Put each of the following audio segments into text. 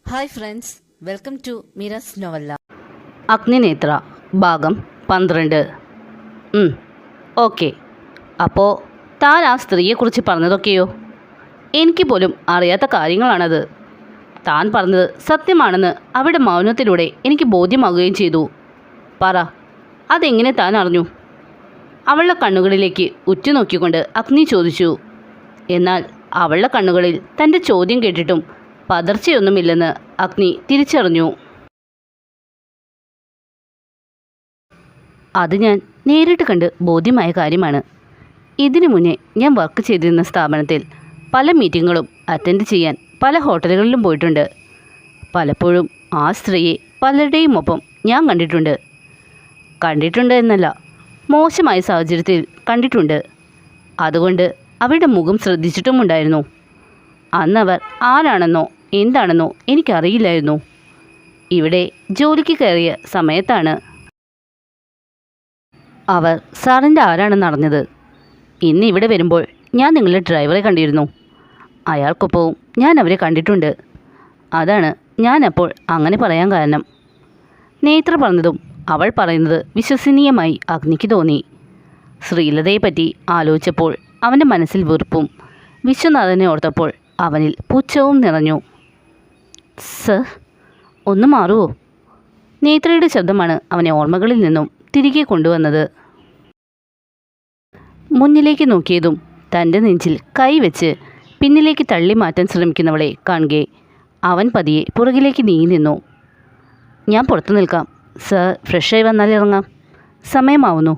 Hi friends, welcome to Meera's novella. Agninetra ഭാഗം 12. Okay. അപ്പോൾ താൻ ആ സ്ത്രീയെക്കുറിച്ച് പറഞ്ഞതൊക്കെയോ? എനിക്ക് പോലും അറിയാത്ത കാര്യങ്ങളാണത്. താൻ പറഞ്ഞത് സത്യമാണെന്ന് അവിടെ മൗനത്തിലൂടെ എനിക്ക് ബോധ്യമാകുകയും ചെയ്തു. പറ, അതെങ്ങനെ താൻ അറിഞ്ഞു? അവളുടെ കണ്ണുകളിലേക്ക് ഉറ്റുനോക്കിക്കൊണ്ട് അഗ്നി ചോദിച്ചു. എന്നാൽ അവളുടെ കണ്ണുകളിൽ തൻ്റെ ചോദ്യം കേട്ടിട്ടും പതർച്ചയൊന്നുമില്ലെന്ന് അഗ്നി തിരിച്ചറിഞ്ഞു. അത് ഞാൻ നേരിട്ട് കണ്ട് ബോധ്യമായ കാര്യമാണ്. ഇതിനു മുന്നേ ഞാൻ വർക്ക് ചെയ്തിരുന്ന സ്ഥാപനത്തിൽ പല മീറ്റിങ്ങുകളും അറ്റൻഡ് ചെയ്യാൻ പല ഹോട്ടലുകളിലും പോയിട്ടുണ്ട്. പലപ്പോഴും ആ സ്ത്രീയെ പലരുടെയും ഒപ്പം ഞാൻ കണ്ടിട്ടുണ്ട് എന്നല്ല, മോശമായ സാഹചര്യത്തിൽ കണ്ടിട്ടുണ്ട്. അതുകൊണ്ട് അവരുടെ മുഖം ശ്രദ്ധിച്ചിട്ടുമുണ്ടായിരുന്നു. അന്നവർ ആരാണെന്നോ എന്താണെന്നോ എനിക്കറിയില്ലായിരുന്നു. ഇവിടെ ജോലിക്ക് കയറിയ സമയത്താണ് അവർ സാറിൻ്റെ ആരാണെന്ന് അറിഞ്ഞത്. ഇന്ന് ഇവിടെ വരുമ്പോൾ ഞാൻ നിങ്ങളുടെ ഡ്രൈവറെ കണ്ടിരുന്നു. അയാൾക്കൊപ്പവും ഞാൻ അവരെ കണ്ടിട്ടുണ്ട്. അതാണ് ഞാൻ അപ്പോൾ അങ്ങനെ പറയാൻ കാരണം. നേത്ര പറഞ്ഞതും അവൾ പറയുന്നത് വിശ്വസനീയമായി അഗ്നിക്ക് തോന്നി. ശ്രീലതയെപ്പറ്റി ആലോചിച്ചപ്പോൾ അവൻ്റെ മനസ്സിൽ വെറുപ്പും, വിശ്വനാഥനെ ഓർത്തപ്പോൾ അവനിൽ പുച്ഛവും നിറഞ്ഞു. സർ, ഒന്ന് മാറുമോ? നേത്രയുടെ ശബ്ദമാണ് അവനെ ഓർമ്മകളിൽ നിന്നും തിരികെ കൊണ്ടുവന്നത്. മുന്നിലേക്ക് നോക്കിയതും തൻ്റെ നെഞ്ചിൽ കൈവച്ച് പിന്നിലേക്ക് തള്ളി മാറ്റാൻ ശ്രമിക്കുന്നവളെ കാണുകെ അവൻ പതിയെ പുറകിലേക്ക് നീങ്ങി നിന്നു. ഞാൻ പുറത്തു നിൽക്കാം സർ, ഫ്രഷായി വന്നാൽ ഇറങ്ങാം, സമയമാവുന്നു.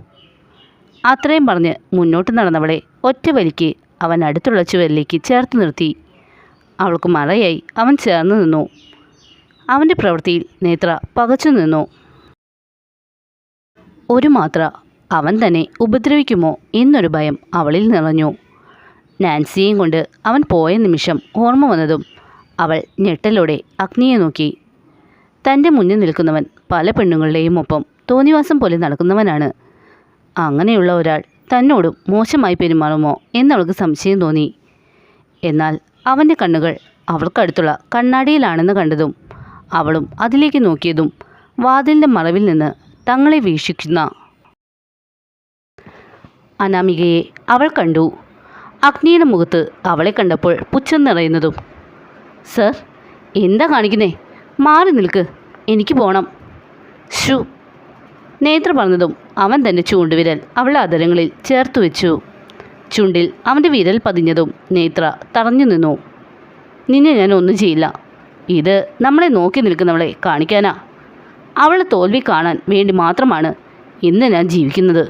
അത്രയും പറഞ്ഞ് മുന്നോട്ട് നടന്നവളെ ഒറ്റ വലിക്ക് അവൻ അടുത്തുള്ള ചുവരിലേക്ക് ചേർത്ത് നിർത്തി. അവൾക്ക് മറയായി അവൻ ചേർന്ന് നിന്നു. അവൻ്റെ പ്രവൃത്തിയിൽ നേത്ര പകച്ചു നിന്നു. ഒരു മാത്ര അവൻ തന്നെ ഉപദ്രവിക്കുമോ എന്നൊരു ഭയം അവളിൽ നിറഞ്ഞു. നാൻസിയെയും കൊണ്ട് അവൻ പോയ നിമിഷം ഓർമ്മ വന്നതും അവൾ ഞെട്ടലോടെ അഗ്നിയെ നോക്കി. തൻ്റെ മുന്നിൽ നിൽക്കുന്നവൻ പല പെണ്ണുങ്ങളുടെയും ഒപ്പം തോന്നിവാസം പോലെ നടക്കുന്നവനാണ്. അങ്ങനെയുള്ള ഒരാൾ തന്നോടും മോശമായി പെരുമാറുമോ എന്നവൾക്ക് സംശയം തോന്നി. എന്നാൽ അവൻ്റെ കണ്ണുകൾ അവൾക്കടുത്തുള്ള കണ്ണാടിയിലാണെന്ന് കണ്ടതും അവളും അതിലേക്ക് നോക്കിയതും വാതിലിൻ്റെ മറവിൽ നിന്ന് തങ്ങളെ വീക്ഷിക്കുന്ന അനാമികയെ അവൾ കണ്ടു. അഗ്നിയുടെ മുഖത്ത് അവളെ കണ്ടപ്പോൾ പുച്ഛം നിറയുന്നതും. സർ, എന്താ കാണിക്കുന്നേ? മാറി നിൽക്ക്, എനിക്ക് പോകണം. ഷൂ. നേത്ര പറഞ്ഞതും അവൻ തൻ്റെ ചൂണ്ടുവിരൽ അവളുടെ അധരങ്ങളിൽ ചേർത്ത് വെച്ചു. ചുണ്ടിൽ അവൻ്റെ വിരൽ പതിഞ്ഞതും നേത്ര തറഞ്ഞു നിന്നു. നിന്നെ ഞാൻ ഒന്നും ചെയ്യില്ല. ഇത് നമ്മളെ നോക്കി നിൽക്കുന്നവളെ കാണിക്കാനാ. അവളെ തോൽവി കാണാൻ വേണ്ടി മാത്രമാണ് ഇന്ന് ഞാൻ ജീവിക്കുന്നത്.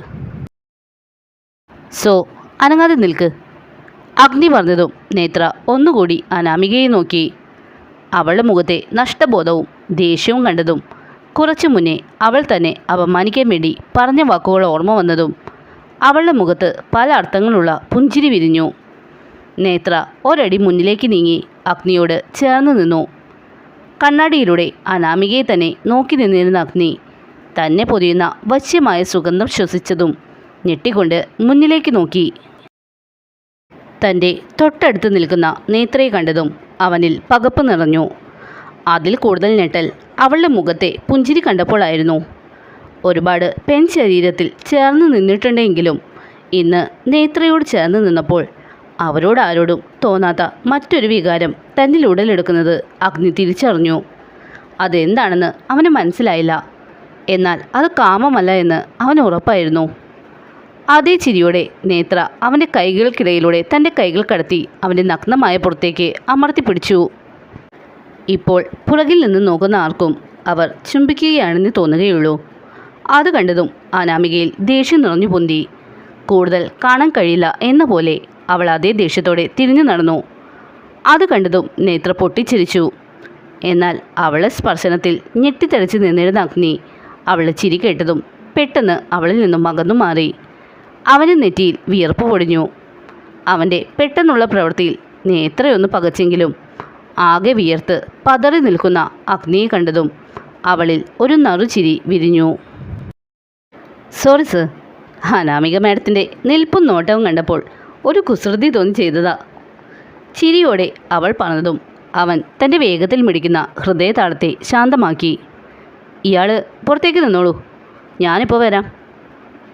സോ അനങ്ങാതെ നിൽക്ക്. അഗ്നി പറഞ്ഞതും നേത്ര ഒന്നുകൂടി അനാമികയെ നോക്കി. അവളുടെ മുഖത്തെ നഷ്ടബോധവും ദേഷ്യവും കണ്ടതും കുറച്ചു മുന്നേ അവൾ തന്നെ അപമാനിക്കാൻ വേണ്ടി പറഞ്ഞ വാക്കുകൾ ഓർമ്മ വന്നതും അവളുടെ മുഖത്ത് പല അർത്ഥങ്ങളുള്ള പുഞ്ചിരി വിരിഞ്ഞു. നേത്ര ഒരടി മുന്നിലേക്ക് നീങ്ങി അഗ്നിയോട് ചേർന്ന് നിന്നു. കണ്ണാടിയിലൂടെ അനാമികയെ തന്നെ നോക്കി നിന്നിരുന്ന അഗ്നി തന്നെ പൊതിയുന്ന വശ്യമായ സുഗന്ധം ശ്വസിച്ചതും ഞെട്ടിക്കൊണ്ട് മുന്നിലേക്ക് നോക്കി. തൻ്റെ തൊട്ടടുത്ത് നിൽക്കുന്ന നേത്രയെ കണ്ടതും അവനിൽ പകപ്പ് നിറഞ്ഞു. അതിൽ കൂടുതൽ ഞെട്ടൽ അവളുടെ മുഖത്തെ പുഞ്ചിരി കണ്ടപ്പോഴായിരുന്നു. ഒരുപാട് പെൺ ശരീരത്തിൽ ചേർന്ന് നിന്നിട്ടുണ്ടെങ്കിലും ഇന്ന് നേത്രയോട് ചേർന്ന് നിന്നപ്പോൾ അവരോട് ആരോടും തോന്നാത്ത മറ്റൊരു വികാരം തന്നിൽ ഉടലെടുക്കുന്നത് അഗ്നി തിരിച്ചറിഞ്ഞു. അതെന്താണെന്ന് അവന് മനസ്സിലായില്ല. എന്നാൽ അത് കാമമല്ല എന്ന് അവന് ഉറപ്പായിരുന്നു. അതേ ചിരിയോടെ നേത്ര അവൻ്റെ കൈകൾക്കിടയിലൂടെ തൻ്റെ കൈകൾ കടത്തി അവൻ്റെ നഗ്നമായ പുറത്തേക്ക് അമർത്തിപ്പിടിച്ചു. ഇപ്പോൾ പുറകിൽ നിന്ന് നോക്കുന്ന ആർക്കും അവർ ചുംബിക്കുകയാണെന്ന് തോന്നുകയുള്ളൂ. അത് കണ്ടതും അനാമികയിൽ ദേഷ്യം നിറഞ്ഞു പൊന്തി. കൂടുതൽ കാണാൻ കഴിയില്ല എന്ന പോലെ അവൾ അതേ ദേഷ്യത്തോടെ തിരിഞ്ഞു നടന്നു. അത് കണ്ടതും നേത്ര പൊട്ടിച്ചിരിച്ചു. എന്നാൽ അവളെ സ്പർശനത്തിൽ ഞെട്ടിത്തെറിച്ച് നിന്നിരുന്ന അഗ്നി അവളുടെ ചിരി കേട്ടതും പെട്ടെന്ന് അവളിൽ നിന്നും അകന്നു മാറി. അവന് നെറ്റിയിൽ വിയർപ്പ് പൊടിഞ്ഞു. അവൻ്റെ പെട്ടെന്നുള്ള പ്രവൃത്തിയിൽ നേത്രയൊന്ന് പകച്ചെങ്കിലും ആകെ വിയർത്ത് പതറി നിൽക്കുന്ന അഗ്നിയെ കണ്ടതും അവളിൽ ഒരു നറുചിരി വിരിഞ്ഞു. Sorry sir. അനാമിക മാഡത്തിൻ്റെ നിൽപ്പും നോട്ടവും കണ്ടപ്പോൾ ഒരു കുസൃതി തോന്നി ചെയ്തതാ. ചിരിയോടെ അവൾ പറഞ്ഞതും അവൻ തൻ്റെ വേഗത്തിൽ മിടിക്കുന്ന ഹൃദയതാളത്തെ ശാന്തമാക്കി. ഇയാൾ പുറത്തേക്ക് നിന്നോളൂ, ഞാനിപ്പോൾ വരാം.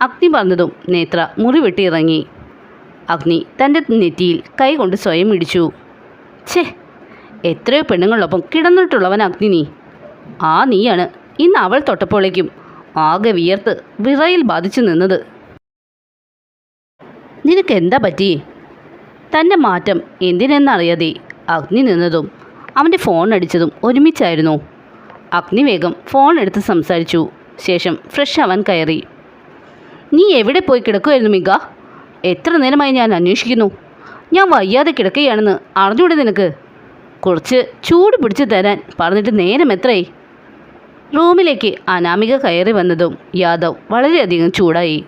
അഗ്നി പറഞ്ഞതും നേത്ര മുറി വെട്ടിയിറങ്ങി. അഗ്നി തൻ്റെ നെറ്റിയിൽ കൈ കൊണ്ട് സ്വയം ഇടിച്ചു. ഛേ, എത്രയോ പെണ്ണുങ്ങളിലൊപ്പം കിടന്നിട്ടുള്ളവൻ അഗ്നി നീ. ആ നീയാണ് ഇന്ന് അവൾ തൊട്ടപ്പോഴേക്കും ആകെ വിയർത്ത് വിറയിൽ ബാധിച്ചു നിന്നത്. നിനക്കെന്താ പറ്റി? തൻ്റെ മാറ്റം എന്തിനെന്നറിയാതെ അഗ്നി നിന്നതും അവൻ്റെ ഫോൺ അടിച്ചതും ഒരുമിച്ചായിരുന്നു. അഗ്നി വേഗം ഫോൺ എടുത്ത് സംസാരിച്ചു. ശേഷം ഫ്രഷ് ആവാൻ കയറി. നീ എവിടെ പോയി കിടക്കുമായിരുന്നു മിക? എത്ര നേരമായി ഞാൻ അന്വേഷിക്കുന്നു. ഞാൻ വയ്യാതെ കിടക്കുകയാണെന്ന് അറിഞ്ഞൂടെ നിനക്ക്? കുറച്ച് ചൂട് പിടിച്ച് തരാൻ പറഞ്ഞിട്ട് നേരം എത്രയായി? റൂമിലേക്ക് അനാമിക കയറി വന്നതും യാദവ് വളരെയധികം ചൂടായി.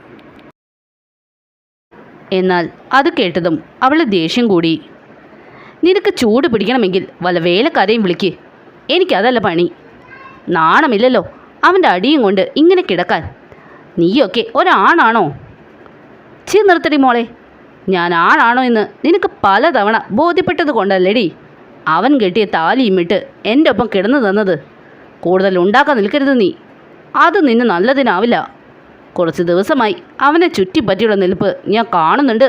എന്നാൽ അത് കേട്ടതും അവളെ ദേഷ്യം കൂടി. നിനക്ക് ചൂട് പിടിക്കണമെങ്കിൽ വല്ല വേലക്കാരെയും വിളിക്ക്. എനിക്കതല്ല പണി. നാണമില്ലല്ലോ അവൻ്റെ അടിയും കൊണ്ട് ഇങ്ങനെ കിടക്കാൻ. നീയൊക്കെ ഒരാണാണോ? നിർത്തടി മോളെ. ഞാൻ ആണാണോ എന്ന് നിനക്ക് പലതവണ ബോധ്യപ്പെട്ടത് കൊണ്ടല്ലേടി അവൻ കെട്ടിയ താലിയും ഇട്ട് എൻ്റെ ഒപ്പം കിടന്നു തന്നത്. കൂടുതൽ ഉണ്ടാക്കാൻ നിൽക്കരുത് നീ. അത് നിന്നെ നല്ലതിനാവില്ല. കുറച്ച് ദിവസമായി അവനെ ചുറ്റിപ്പറ്റിയുള്ള നിൽപ്പ് ഞാൻ കാണുന്നുണ്ട്.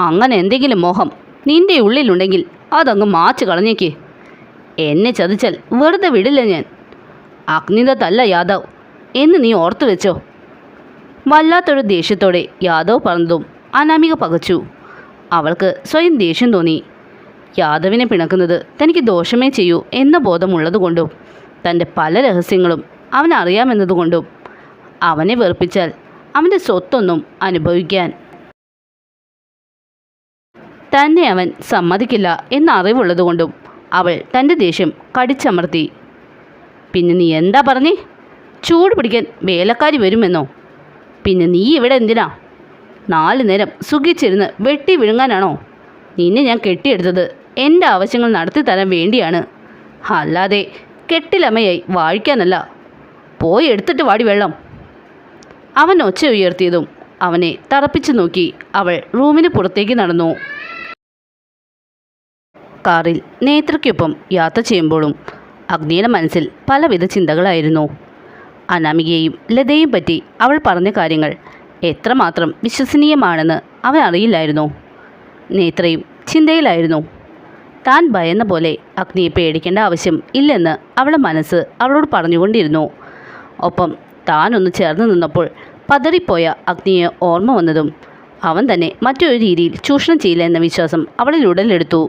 അങ്ങനെ എന്തെങ്കിലും മോഹം നിൻ്റെ ഉള്ളിലുണ്ടെങ്കിൽ അതങ്ങ് മാച്ച് കളഞ്ഞേക്ക്. എന്നെ ചതിച്ചാൽ വെറുതെ വിടില്ല ഞാൻ. അഗ്നിദത്തല്ല യാദവ് എന്ന് നീ ഓർത്തു വെച്ചോ. വല്ലാത്തൊരു ദേഷ്യത്തോടെ യാദവ് പറഞ്ഞതും അനാമിക പകച്ചു. അവൾക്ക് സ്വയം ദേഷ്യം തോന്നി. യാദവിനെ പിണക്കുന്നത് തനിക്ക് ദോഷമേ ചെയ്യൂ എന്ന ബോധമുള്ളതുകൊണ്ടും തൻ്റെ പല രഹസ്യങ്ങളും അവനറിയാമെന്നതുകൊണ്ടും അവനെ വെറുപ്പിച്ചാൽ അവൻ്റെ സ്വത്തൊന്നും അനുഭവിക്കാൻ തന്നെ അവൻ സമ്മതിക്കില്ല എന്നറിവുള്ളതുകൊണ്ടും അവൾ തൻ്റെ ദേഷ്യം കടിച്ചമർത്തി. പിന്നെ നീ എന്താ പറഞ്ഞേ? ചൂട് പിടിക്കാൻ വേലക്കാരി വരുമെന്നോ? പിന്നെ നീ ഇവിടെ എന്തിനാ? 4 നേരം സുഖിച്ചിരുന്ന് വെട്ടി വിഴുങ്ങാനാണോ? നിന്നെ ഞാൻ കെട്ടിയെടുത്തത് എൻ്റെ ആവശ്യങ്ങൾ നടത്തി തരാൻ വേണ്ടിയാണ്, അല്ലാതെ കെട്ടിലമ്മയായി വാഴിക്കാനല്ല. പോയി എടുത്തിട്ട് വാടി വെള്ളം. അവൻ ഒച്ച ഉയർത്തിയതും അവനെ തറപ്പിച്ചു നോക്കി അവൾ റൂമിന് പുറത്തേക്ക് നടന്നു. കാറിൽ നേത്രയ്ക്കൊപ്പം യാത്ര ചെയ്യുമ്പോഴും അഗ്നിയുടെ മനസ്സിൽ പലവിധ ചിന്തകളായിരുന്നു. അനാമികയെയും ലതയെയും പറ്റി അവൾ പറഞ്ഞ കാര്യങ്ങൾ എത്രമാത്രം വിശ്വസനീയമാണെന്ന് അവൻ അറിയില്ലായിരുന്നു. നേത്രയും ചിന്തയിലായിരുന്നു. താൻ ഭയന്ന പോലെ അഗ്നിയെ പേടിക്കേണ്ട ആവശ്യം ഇല്ലെന്ന് അവളുടെ മനസ്സ് അവളോട് പറഞ്ഞുകൊണ്ടിരുന്നു. ഒപ്പം താനൊന്ന് ചേർന്ന് നിന്നപ്പോൾ പതറിപ്പോയ അഗ്നിയെ ഓർമ്മ വന്നതും അവൻ തന്നെ മറ്റൊരു രീതിയിൽ ചൂഷണം ചെയ്യില്ല എന്ന വിശ്വാസം അവളിൽ ഉടലെടുത്തു.